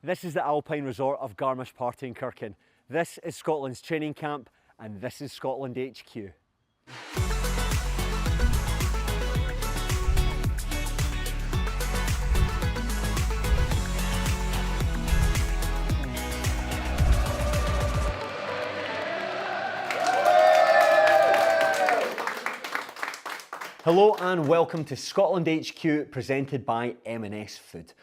This is the Alpine Resort of Garmisch Partenkirchen. This is Scotland's training camp, and this is Scotland HQ. Hello and welcome to Scotland HQ, presented by M&S Food.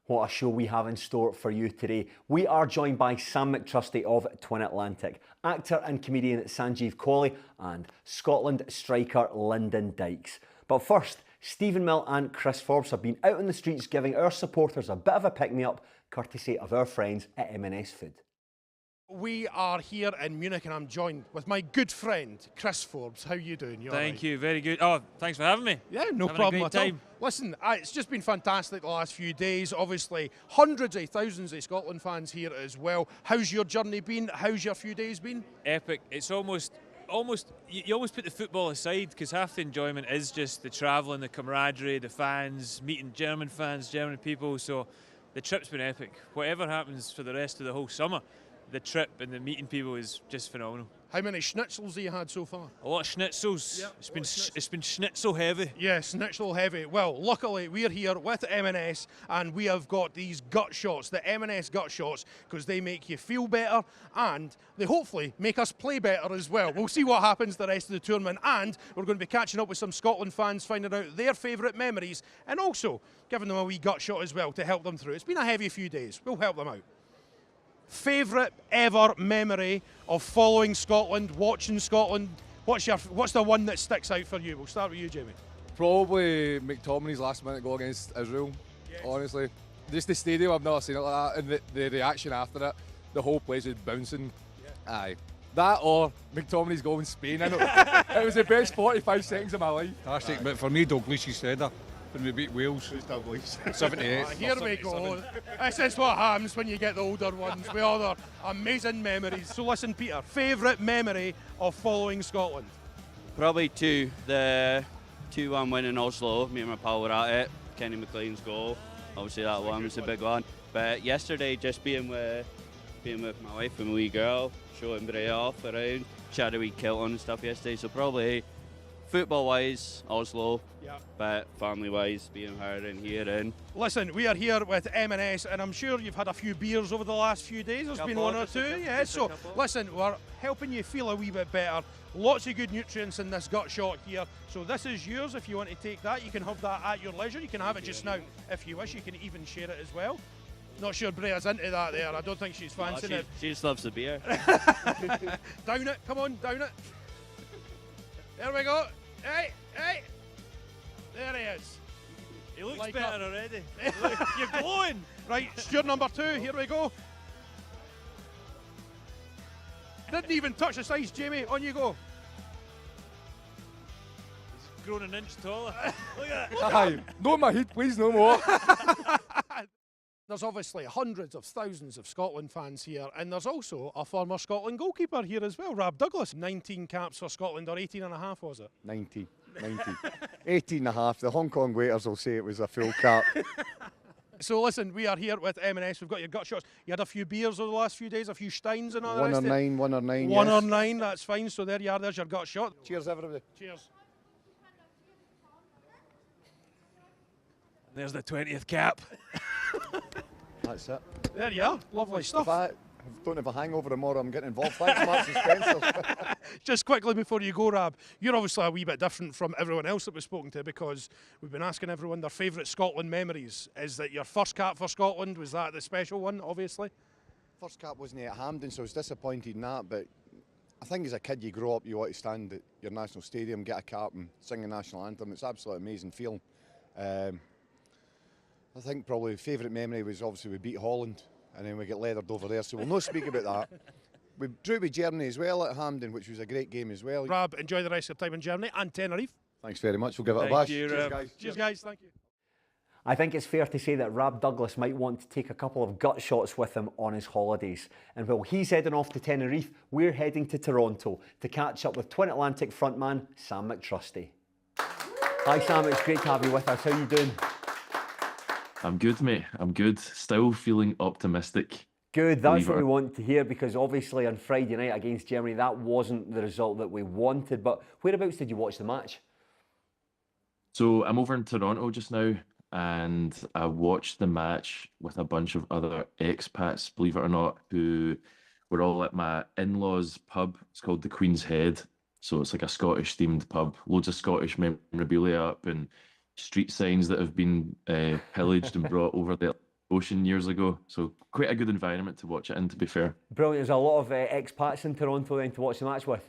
What a show we have in store for you today. We are joined by Sam McTrusty of Twin Atlantic, actor and comedian Sanjeev Kohli, and Scotland striker Lyndon Dykes. But first, Stephen Mill and Chris Forbes have been out on the streets giving our supporters a bit of a pick-me-up, courtesy of our friends at M&S Food. We are here in Munich and I'm joined with my good friend, Chris Forbes. How are you doing? Thank you, very good. Oh, thanks for having me. Yeah, no Having problem a at great all. time. Listen, it's just been fantastic the last few days. Obviously, hundreds of thousands of Scotland fans here as well. How's your journey been? How's your few days been? Epic. It's almost you almost put the football aside because half the enjoyment is just the travelling, the camaraderie, the fans, meeting German fans, German people. So the trip's been epic. Whatever happens for the rest of the whole summer, the trip and the meeting people is just phenomenal. How many schnitzels have you had so far? A lot of schnitzels. Yeah, It's been schnitzel heavy. Yeah, schnitzel heavy. Well, luckily we're here with M&S and we have got these gut shots, the M&S gut shots, because they make you feel better and they hopefully make us play better as well. We'll see what happens the rest of the tournament, and we're going to be catching up with some Scotland fans, finding out their favourite memories and also giving them a wee gut shot as well to help them through. It's been a heavy few days. We'll help them out. Favourite ever memory of following Scotland, watching Scotland? What's the one that sticks out for you? We'll start with you, Jamie. Probably McTominay's last minute goal against Israel, Yes. honestly. Just the stadium, I've never seen it like that, and the reaction after it, the whole place was bouncing. Yeah. Aye. That or McTominay's goal in Spain, I know. It was the best 45 seconds of my life. Fantastic, but for me, Douglas' header when we beat Wales. Who's Douglas? 78. Here we go. This is what happens when you get the older ones with other amazing memories. So listen, Peter, favourite memory of following Scotland? Probably two. The 2-1 win in Oslo. Me and my pal were at it. Kenny McLean's goal. Obviously that one was a big one. But yesterday, just being with my wife and my wee girl, showing Bray off around. She had a wee kilt on and stuff yesterday. So probably football-wise, Oslo. Yeah. But family-wise, being her and here and. Listen, we are here with M&S and I'm sure you've had a few beers over the last few days. There's been one or two. Yeah, so listen, we're helping you feel a wee bit better. Lots of good nutrients in this gut shot here. So this is yours if you want to take that. You can have that at your leisure. You can have it just now if you wish. You can even share it as well. Not sure Brea's into that there. I don't think she's fancying it. She just loves the beer. Down it. Come on, down it. There we go. Hey, hey. There he is. He looks Like better up. already. You're glowing. Right, Stuart number 2. Here we go. Didn't even touch the size, Jamie. On you go. He's grown an inch taller. Look at that. Aye. No my heat, please, no more. There's obviously hundreds of thousands of Scotland fans here, and there's also a former Scotland goalkeeper here as well, Rab Douglas. 19 caps for Scotland, or 18 and a half, was it? 90. 18 and a half. The Hong Kong waiters will say it was a full cap. So listen, we are here with M&S. We've got your gut shots. You had a few beers over the last few days, a few Steins and all One the or rest of it. nine, one or nine. One yes. or nine, that's fine. So there you are, there's your gut shot. Cheers, everybody. Cheers. There's the 20th cap. That's it. There you are, lovely If stuff. I don't have a hangover tomorrow, I'm getting involved. Thanks, Marks and Spencer. Just quickly before you go, Rab, you're obviously a wee bit different from everyone else that we've spoken to because we've been asking everyone their favourite Scotland memories. Is that your first cap for Scotland? Was that the special one, obviously? First cap wasn't at Hampden, so I was disappointed in that. But I think as a kid, you grow up, you want to stand at your national stadium, get a cap and sing the national anthem. It's absolutely amazing feeling. I think probably favourite memory was obviously we beat Holland and then we get leathered over there, so we'll not speak about that. We drew with Germany as well at Hampden, which was a great game as well. Rab, enjoy the rest of your time in Germany and Tenerife. Thanks very much. We'll give it a Thank bash. you, Cheers, Rab. guys. Cheers, guys. Thank you. I think it's fair to say that Rab Douglas might want to take a couple of gut shots with him on his holidays. And while he's heading off to Tenerife, we're heading to Toronto to catch up with Twin Atlantic frontman Sam McTrusty. Hi Sam, it's great to have you with us. How are you doing? I'm good, mate. I'm good. Still feeling optimistic. Good, that's Believe what it we or- want to hear, because obviously on Friday night against Germany, that wasn't the result that we wanted. But whereabouts did you watch the match? So I'm over in Toronto just now, and I watched the match with a bunch of other expats, believe it or not, who were all at my in-laws' pub. It's called the Queen's Head. So it's like a Scottish-themed pub. Loads of Scottish memorabilia up and street signs that have been pillaged and brought over the ocean years ago. So quite a good environment to watch it in, to be fair. Brilliant. There's a lot of expats in Toronto then to watch the match with.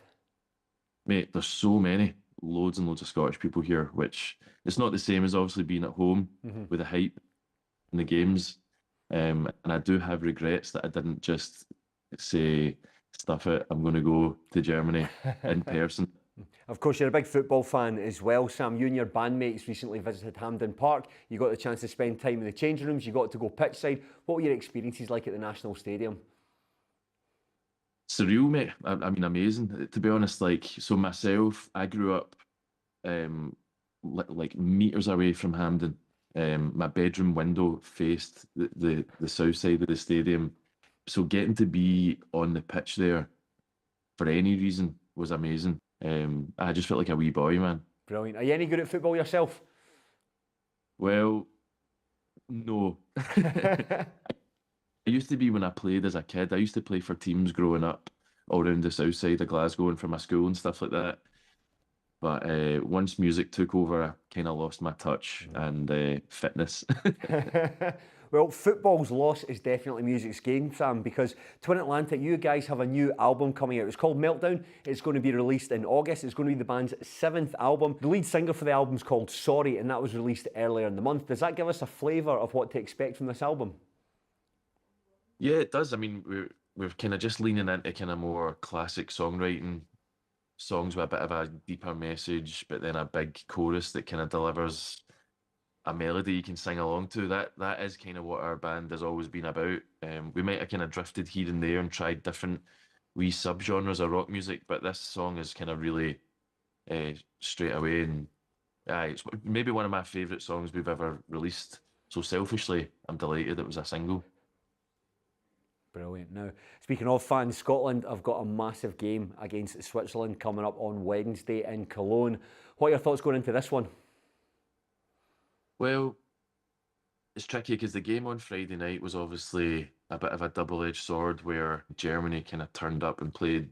Mate, there's so many, loads and loads of Scottish people here, which it's not the same as obviously being at home with the hype and the games. And I do have regrets that I didn't just say, stuff it, I'm going to go to Germany in person. Of course, you're a big football fan as well, Sam. You and your bandmates recently visited Hampden Park. You got the chance to spend time in the changing rooms. You got to go pitchside. What were your experiences like at the National Stadium? Surreal, mate. I mean, amazing. To be honest, like, so myself, I grew up like meters away from Hampden. My bedroom window faced the south side of the stadium. So getting to be on the pitch there for any reason was amazing. I just felt like a wee boy, man. Brilliant. Are you any good at football yourself? Well, no. I used to be when I played as a kid. I used to play for teams growing up all around the south side of Glasgow and for my school and stuff like that. But once music took over, I kind of lost my touch and fitness. Well, football's loss is definitely music's gain, Sam, because Twin Atlantic, you guys have a new album coming out. It's called Meltdown. It's going to be released in August. It's going to be the band's 7th album. The lead single for the album is called Sorry, and that was released earlier in the month. Does that give us a flavour of what to expect from this album? Yeah, it does. I mean, we're kind of just leaning into kind of more classic songwriting, songs with a bit of a deeper message, but then a big chorus that kind of delivers a melody you can sing along to. That is kind of what our band has always been about. We might have kind of drifted here and there and tried different wee subgenres of rock music, but this song is kind of really straight away, and it's maybe one of my favourite songs we've ever released. So selfishly, I'm delighted it was a single. Brilliant. Now, speaking of fans, Scotland have got a massive game against Switzerland coming up on Wednesday in Cologne. What are your thoughts going into this one? Well, it's tricky because the game on Friday night was obviously a bit of a double-edged sword, where Germany kind of turned up and played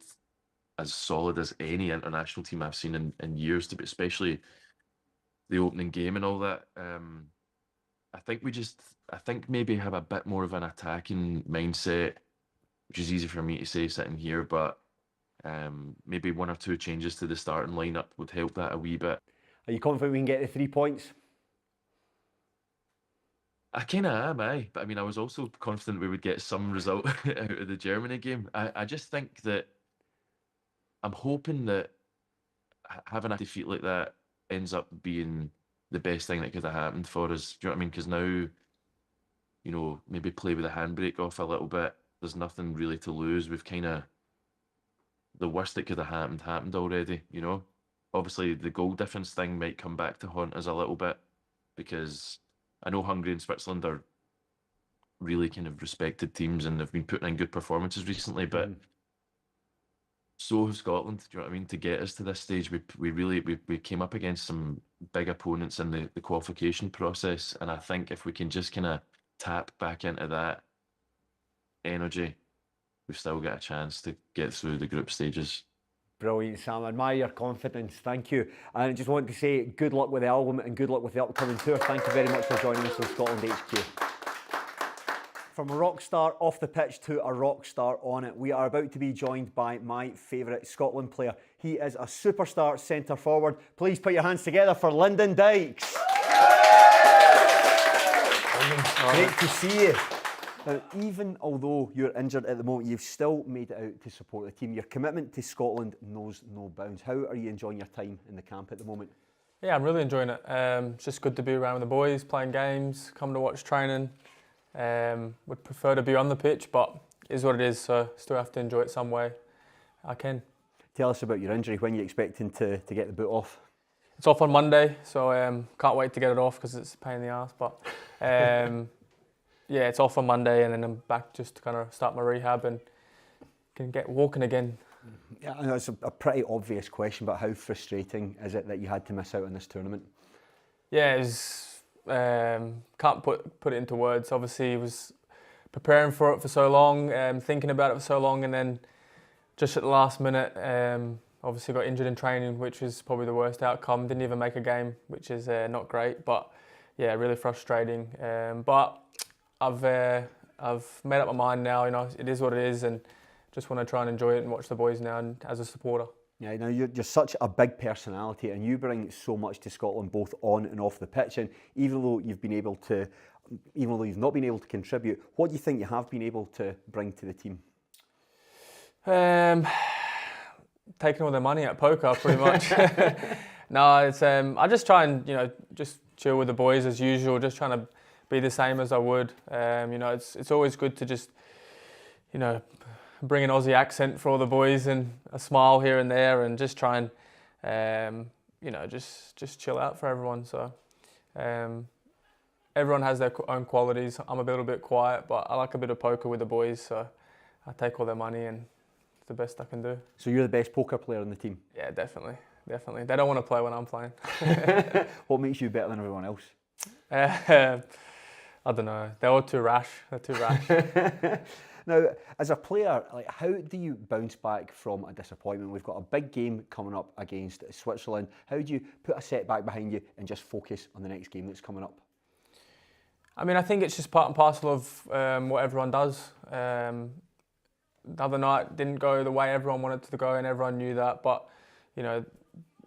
as solid as any international team I've seen in years, to be, especially the opening game and all that. I think maybe have a bit more of an attacking mindset, which is easy for me to say sitting here, but maybe one or two changes to the starting lineup would help that a wee bit. Are you confident we can get the 3 points? I kind of am, aye. But I mean, I was also confident we would get some result out of the Germany game. I just think that I'm hoping that having a defeat like that ends up being the best thing that could have happened for us. Do you know what I mean? Because now, you know, maybe play with the handbrake off a little bit. There's nothing really to lose. We've kind of, the worst that could have happened already, you know? Obviously, the goal difference thing might come back to haunt us a little bit, because I know Hungary and Switzerland are really kind of respected teams and they've been putting in good performances recently, but so have Scotland. Do you know what I mean? To get us to this stage, we came up against some big opponents in the qualification process, and I think if we can just kind of tap back into that energy, we've still got a chance to get through the group stages. Brilliant, Sam. I admire your confidence. Thank you. And I just want to say good luck with the album and good luck with the upcoming tour. Thank you very much for joining us on Scotland HQ. From a rock star off the pitch to a rock star on it, we are about to be joined by my favourite Scotland player. He is a superstar centre forward. Please put your hands together for Lyndon Dykes. Great to see you. Now, even although you're injured at the moment, you've still made it out to support the team. Your commitment to Scotland knows no bounds. How are you enjoying your time in the camp at the moment? Yeah, I'm really enjoying it. It's just good to be around the boys, playing games, come to watch training. Would prefer to be on the pitch, but it is what it is, so still have to enjoy it some way I can. Tell us about your injury. When are you expecting to get the boot off? It's off on Monday, so can't wait to get it off because it's a pain in the ass. But yeah, it's off on Monday, and then I'm back just to kind of start my rehab and can get walking again. Yeah, I know it's a pretty obvious question, but how frustrating is it that you had to miss out on this tournament? Yeah, it was, can't put it into words. Obviously, I was preparing for it for so long, thinking about it for so long, and then just at the last minute, obviously got injured in training, which was probably the worst outcome. Didn't even make a game, which is not great, but yeah, really frustrating. But I've made up my mind now. You know, it is what it is, and just want to try and enjoy it and watch the boys now, and as a supporter. Yeah, now you're such a big personality, and you bring so much to Scotland, both on and off the pitch. And even though you've not been able to contribute, what do you think you have been able to bring to the team? Taking all their money at poker, pretty much. No, it's I just try and just chill with the boys as usual. Just trying to be the same as I would. It's always good to just bring an Aussie accent for all the boys and a smile here and there, and just try and just chill out for everyone. So everyone has their own qualities. I'm a little bit quiet, but I like a bit of poker with the boys. So I take all their money, and it's the best I can do. So you're the best poker player on the team? Yeah, definitely. They don't want to play when I'm playing. What makes you better than everyone else? I don't know. They're all too rash. They're too rash. Now, as a player, how do you bounce back from a disappointment? We've got a big game coming up against Switzerland. How do you put a setback behind you and just focus on the next game that's coming up? I mean, I think it's just part and parcel of what everyone does. The other night didn't go the way everyone wanted it to go, and everyone knew that. But,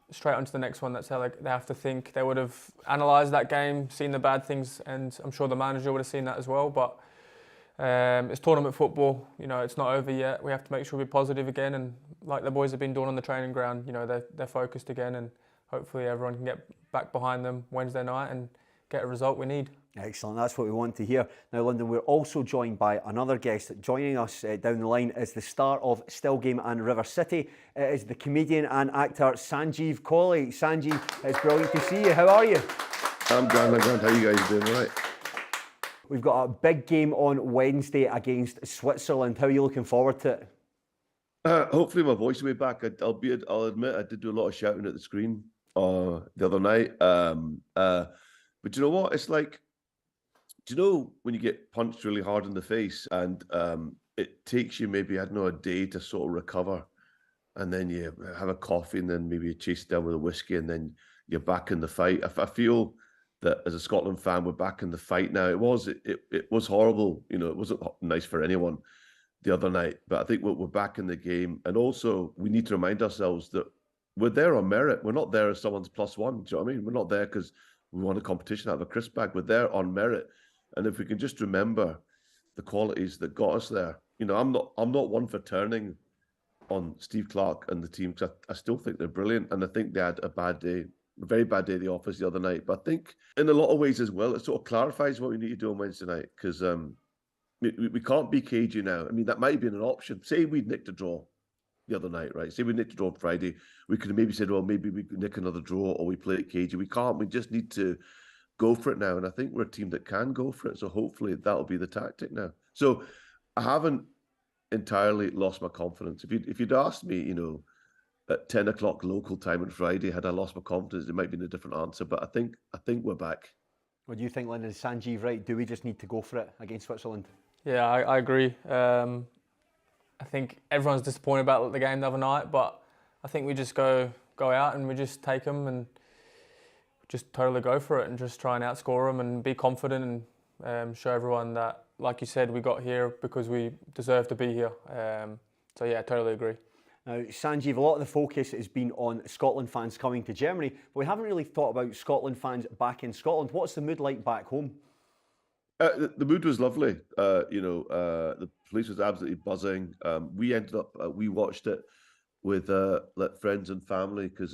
straight on to the next one, that's how they have to think. They would have analysed that game, seen the bad things, and I'm sure the manager would have seen that as well. But it's tournament football, it's not over yet. We have to make sure we're positive again, and like the boys have been doing on the training ground, they're focused again, and hopefully everyone can get back behind them Wednesday night and get a result we need. Excellent, that's what we want to hear. Now, Lyndon, we're also joined by another guest. Joining us down the line is the star of Still Game and River City. It is the comedian and actor Sanjeev Kohli. Sanjeev, it's brilliant to see you. How are you? I'm grand. How are you guys doing? All right. We've got a big game on Wednesday against Switzerland. How are you looking forward to it? Hopefully my voice will be back. I'll admit I did do a lot of shouting at the screen the other night. But you know what? It's like, do you know when you get punched really hard in the face and it takes you maybe, I don't know, a day to sort of recover, and then you have a coffee, and then maybe you chase it down with a whiskey, and then you're back in the fight. I feel that as a Scotland fan, we're back in the fight now. It was horrible. It wasn't nice for anyone the other night, but I think we're back in the game. And also, we need to remind ourselves that we're there on merit. We're not there as someone's +1. Do you know what I mean? We're not there because we won a competition out of a crisp bag. We're there on merit. And if we can just remember the qualities that got us there, I'm not one for turning on Steve Clarke and the team, because I still think they're brilliant, and I think they had a very bad day at the office the other night. But I think in a lot of ways as well, it sort of clarifies what we need to do on Wednesday night, because we can't be cagey now. I mean, that might have been an option. Say we'd nicked a draw the other night, right? Say we nicked a draw on Friday. We could have maybe said, well, maybe we could nick another draw, or we play it cagey. We can't. We just need to go for it now. And I think we're a team that can go for it. So hopefully that'll be the tactic now. So I haven't entirely lost my confidence. If you'd asked me, at 10 o'clock local time on Friday, had I lost my confidence, it might have been a different answer. But I think we're back. What do you think, Lyndon? Is Sanjeev right? Do we just need to go for it against Switzerland? Yeah, I agree. I think everyone's disappointed about the game the other night, but I think we just go out and we just take them and just totally go for it and just try and outscore them and be confident and show everyone that, like you said, we got here because we deserve to be here. So yeah, I totally agree. Now, Sanjeev, a lot of the focus has been on Scotland fans coming to Germany, but we haven't really thought about Scotland fans back in Scotland. What's the mood like back home? The mood was lovely. The place was absolutely buzzing. We ended up, we watched it with friends and family, because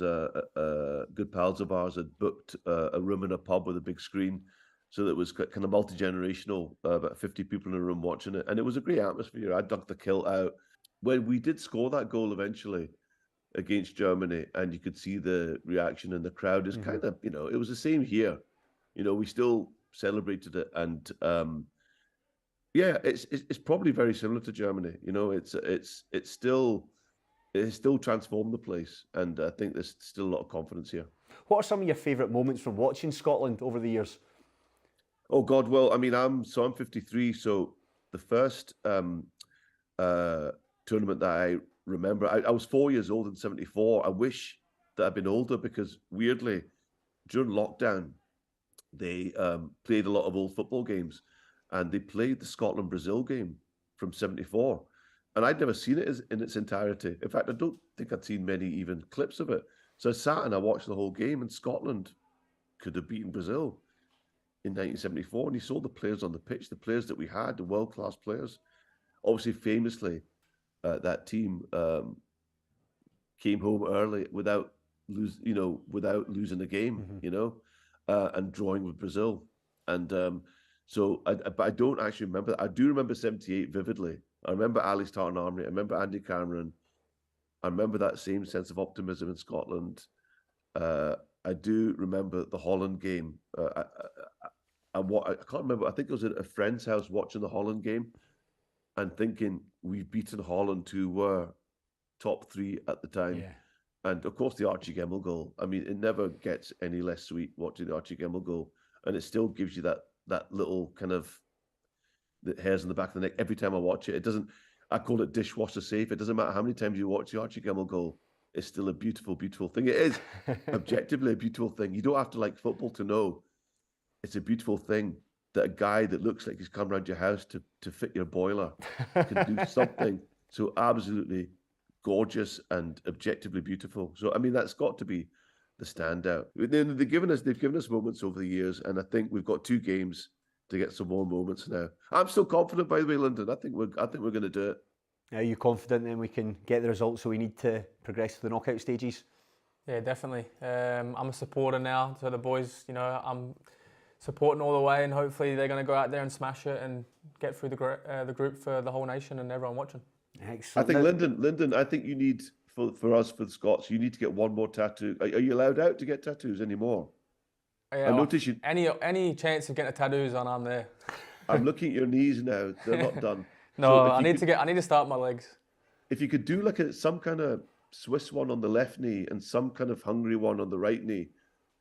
good pals of ours had booked a room in a pub with a big screen. So that it was kind of multi-generational, about 50 people in a room watching it. And it was a great atmosphere. I dunked the kilt out. When we did score that goal eventually, against Germany, and you could see the reaction in the crowd. Is kind of, it was the same here. We still celebrated it, and yeah, it's probably very similar to Germany. It's still transformed the place, and I think there's still a lot of confidence here. What are some of your favourite moments from watching Scotland over the years? Oh God, well, I mean, I'm 53, so the first tournament that I remember, I was 4 years old in '74. I wish that I'd been older, because weirdly, during lockdown, they played a lot of old football games, and they played the Scotland-Brazil game from '74. And I'd never seen it in its entirety. In fact, I don't think I'd seen many even clips of it. So I sat and I watched the whole game, and Scotland could have beaten Brazil in 1974. And you saw the players on the pitch, the players that we had, the world-class players. Obviously, famously, that team came home early without losing a game, and drawing with Brazil. And but I don't actually remember. I do remember '78 vividly. I remember Ali's Tartan Armory. I remember Andy Cameron. I remember that same sense of optimism in Scotland. I do remember the Holland game. I can't remember. I think it was at a friend's house watching the Holland game and thinking, we've beaten Holland, who were top 3 at the time. Yeah. And of course, the Archie Gemmill goal. I mean, it never gets any less sweet watching the Archie Gemmill goal. And it still gives you that little kind of the hairs on the back of the neck every time I watch it. It doesn't, I call it dishwasher safe. It doesn't matter how many times you watch the Archie Gemmill goal. It's still a beautiful, beautiful thing. It is objectively a beautiful thing. You don't have to like football to know it's a beautiful thing that a guy that looks like he's come around your house to fit your boiler can do something so absolutely gorgeous and objectively beautiful. So, I mean, that's got to be the standout. They've given us moments over the years, and I think we've got 2 games to get some more moments now. I'm still confident, by the way, Lyndon. I think we're going to do it. Are you confident then we can get the results so we need to progress to the knockout stages? Yeah, definitely. I'm a supporter now, so the boys, I'm supporting all the way, and hopefully they're going to go out there and smash it and get through the group for the whole nation and everyone watching. Excellent. I think Lyndon, I think you need, for us, for the Scots, you need to get one more tattoo. Are you allowed out to get tattoos anymore? Yeah, I notice you. Any chance of getting a tattoos on, I'm there. I'm looking at your knees now; they're not done. No, So I need to start my legs. If you could do like some kind of Swiss one on the left knee and some kind of Hungary one on the right kney,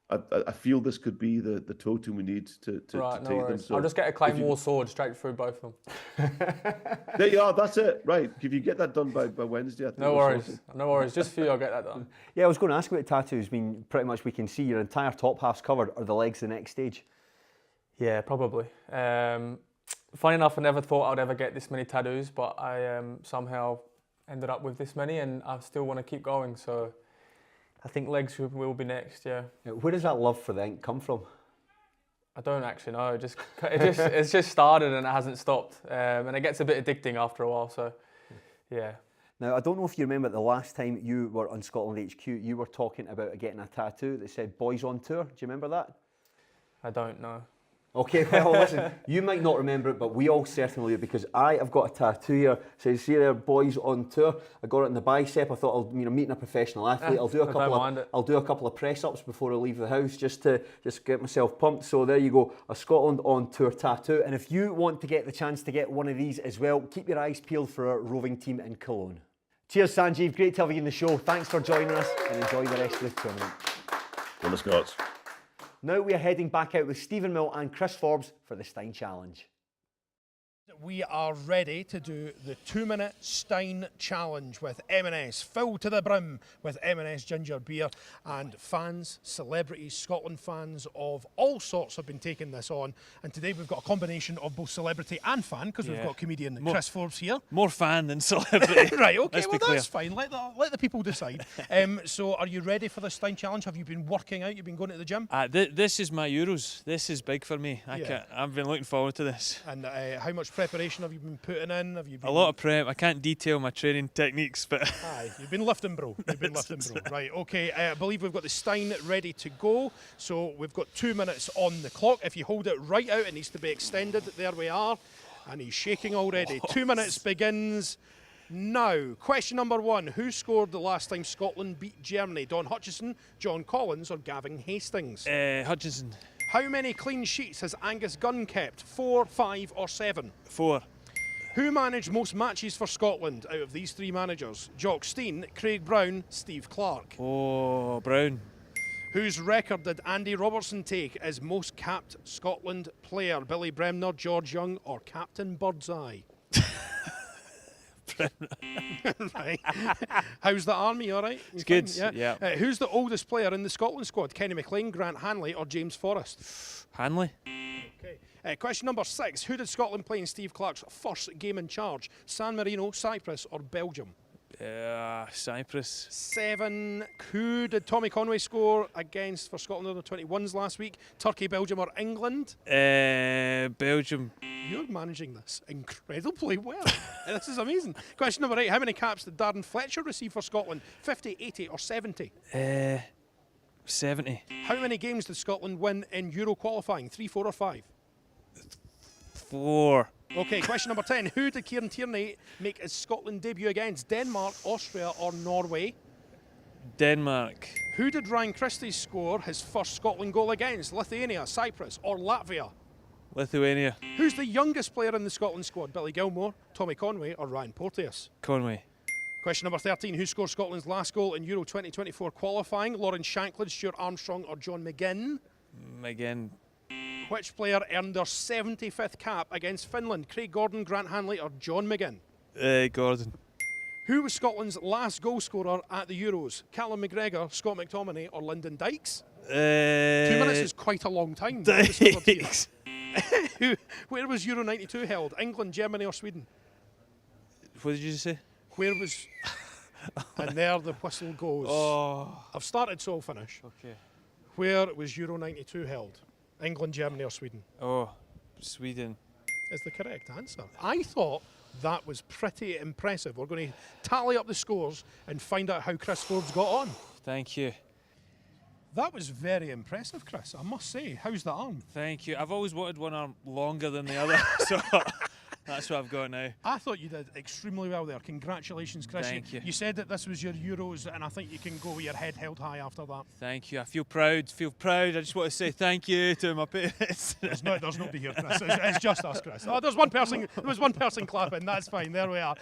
I feel this could be the totem we need to Right, take no them. worries. So I'll just get a Claymore sword straight through both of them. there you are. That's it. Right. If you get that done by Wednesday, I think No we're worries. sorted. No worries. Just for you, I'll get that done. Yeah, I was going to ask about tattoos. I mean, pretty much we can see your entire top half's covered. Are the legs the next stage? Yeah, probably. Funny enough, I never thought I'd ever get this many tattoos, but I somehow ended up with this many, and I still want to keep going. So I think legs will be next. Yeah. Where does that love for the ink come from? I don't actually know. It's just started and it hasn't stopped, and it gets a bit addicting after a while. So, yeah. Now, I don't know if you remember the last time you were on Scotland HQ, you were talking about getting a tattoo that said "Boys on Tour." Do you remember that? I don't know. Okay, well, listen, you might not remember it, but we all certainly do, because I have got a tattoo here. It says, see there, "Boys on Tour." I got it in the bicep. I thought, meeting a professional athlete, I'll do a couple of press-ups before I leave the house just to get myself pumped. So there you go, a Scotland on Tour tattoo. And if you want to get the chance to get one of these as well, keep your eyes peeled for our roving team in Cologne. Cheers, Sanjeev. Great to have you in the show. Thanks for joining us, and enjoy the rest of the tournament. Go the Scots. Now we are heading back out with Stephen Mill and Chris Forbes for the Stein Challenge. We are ready to do the 2-minute Stein Challenge with M&S, filled to the brim with M&S ginger beer, and fans, celebrities, Scotland fans of all sorts have been taking this on, and today we've got a combination of both celebrity and fan, because we've got comedian Chris Forbes here. More fan than celebrity. Right, okay, well clear. that's fine, let the people decide. So are you ready for the Stein Challenge? Have you been working out, you've been going to the gym? This is my Euros. This is big for me. I've been looking forward to this. And how much preparation have you been putting in? Have you been... A lot of prep. I can't detail my training techniques, but... Aye, you've been lifting, bro. You've been lifting, bro. Right, okay. I believe we've got the Stein ready to go. So we've got 2 minutes on the clock. If you hold it right out, it needs to be extended. There we are. And he's shaking already. 2 minutes begins Now, question number 1. Who scored the last time Scotland beat Germany? Don Hutchison, John Collins or Gavin Hastings? Hutchison. How many clean sheets has Angus Gunn kept? 4, 5 or 7? 4. Who managed most matches for Scotland out of these 3 managers? Jock Stein, Craig Brown, Steve Clarke. Oh, Brown. Whose record did Andy Robertson take as most capped Scotland player? Billy Bremner, George Young or Captain Birdseye? Right. How's the army, all right? It's good, fine? yeah. Who's the oldest player in the Scotland squad? Kenny McLean, Grant Hanley or James Forrest? Hanley. Okay. Question number 6. Who did Scotland play in Steve Clarke's first game in charge? San Marino, Cyprus or Belgium? Cyprus. 7. Who did Tommy Conway score against for Scotland under 21s last week? Turkey, Belgium or England? Belgium. You're managing this incredibly well. This is amazing. Question number 8. How many caps did Darren Fletcher receive for Scotland? 50, 80 or 70? 70. How many games did Scotland win in Euro qualifying? 3, 4 or 5? 4. Okay, question number 10. Who did Kieran Tierney make his Scotland debut against? Denmark, Austria or Norway? Denmark. Who did Ryan Christie score his first Scotland goal against? Lithuania, Cyprus or Latvia? Lithuania. Who's the youngest player in the Scotland squad? Billy Gilmore, Tommy Conway or Ryan Porteous? Conway. Question number 13. Who scored Scotland's last goal in Euro 2024 qualifying? Lawrence Shankland, Stuart Armstrong or John McGinn? McGinn. Which player earned their 75th cap against Finland? Craig Gordon, Grant Hanley or John McGinn? Gordon. Who was Scotland's last goal scorer at the Euros? Callum McGregor, Scott McTominay or Lyndon Dykes? 2 minutes is quite a long time. Dykes. Where was Euro 92 held? England, Germany or Sweden? What did you say? Where was... And there the whistle goes. Oh. I've started, so I'll finish. Okay. Where was Euro 92 held? England, Germany or Sweden? Oh, Sweden. Is the correct answer. I thought that was pretty impressive. We're going to tally up the scores and find out how Chris Forbes got on. Thank you. That was very impressive, Chris, I must say. How's the arm? Thank you. I've always wanted one arm longer than the other, so that's what I've got now. I thought you did extremely well there. Congratulations, Chris. Thank you. You said that this was your Euros, and I think you can go with your head held high after that. Thank you. I feel proud. I just want to say thank you to my parents. There's nobody here, Chris. It's just us, Chris. Oh, there's one person. There was one person clapping. That's fine. There we are.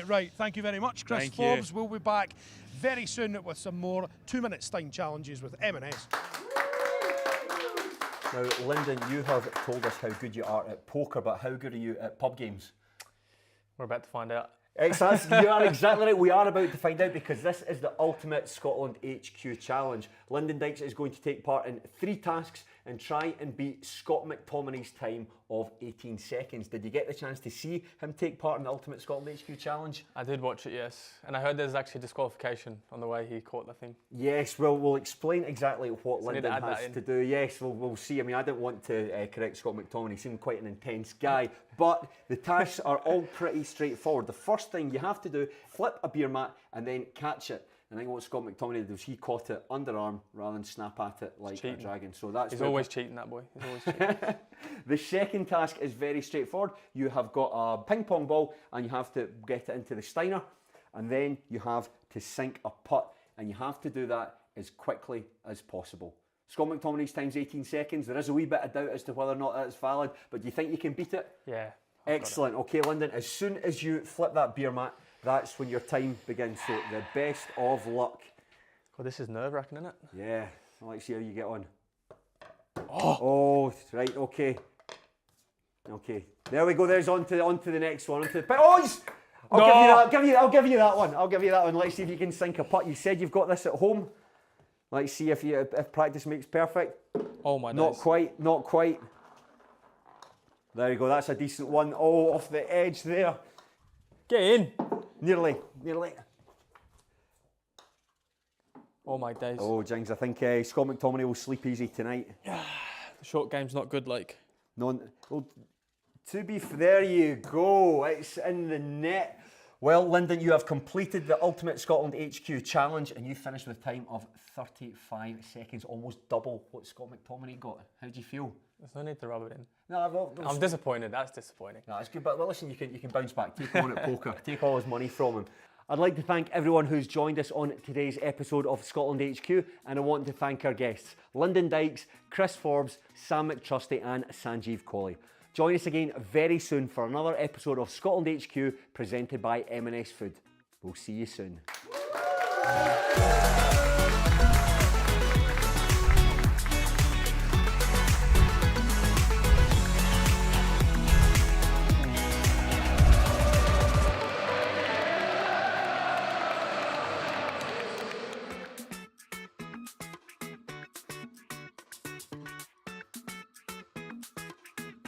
Right. Thank you very much, Chris. Thank Forbes you. will be back very soon with some more 2-minute Stein challenges with M&S. Now, Lyndon, you have told us how good you are at poker, but how good are you at pub games? We're about to find out. Exactly, you are exactly right. We are about to find out because this is the ultimate Scotland HQ challenge. Lyndon Dykes is going to take part in 3 tasks and try and beat Scott McTominay's time of 18 seconds. Did you get the chance to see him take part in the ultimate Scotland HQ challenge? I did watch it, yes. And I heard there's actually disqualification on the way he caught the thing. Yes, well, we'll explain exactly what So Lyndon has to do. Yes, we'll see. I mean, I didn't want to correct Scott McTominay. He seemed quite an intense guy. But the tasks are all pretty straightforward. The first thing you have to do, flip a beer mat and then catch it. And I think what Scott McTominay did was he caught it underarm rather than snap at it like a dragon. So that's He's always cheating, that boy. He's always cheating. The second task is very straightforward. You have got a ping pong ball and you have to get it into the Steiner, and then you have to sink a putt, and you have to do that as quickly as possible. Scott McTominay's time's 18 seconds. There is a wee bit of doubt as to whether or not that's valid, but do you think you can beat it? Yeah. Excellent. Okay, Lyndon, as soon as you flip that beer mat, that's when your time begins. So the best of luck. God, this is nerve-wracking, isn't it? Yeah. Let's see how you get on. Oh, right. Okay. Okay. There we go. There's on to the next one. I'll give you that one. Let's see if you can sink a putt. You said you've got this at home. Let's see if practice makes perfect. Oh my Not days. quite. Not quite. There you go. That's a decent one. Oh, off the edge there. Get in. Nearly. Oh my days. Oh, Jings, I think Scott McTominay will sleep easy tonight. The short game's not good, like. No, well, there you go. It's in the net. Well, Lyndon, you have completed the Ultimate Scotland HQ challenge and you finished with a time of 35 seconds, almost double what Scott McTominay got. How do you feel? There's no need to rub it in. No, well, I'm disappointed. That's disappointing. No, it's good, but well, listen, you can bounce back. Take him on at poker. Take all his money from him. I'd like to thank everyone who's joined us on today's episode of Scotland HQ, and I want to thank our guests, Lyndon Dykes, Chris Forbes, Sam McTrusty and Sanjeev Kohli. Join us again very soon for another episode of Scotland HQ presented by M&S Food. We'll see you soon.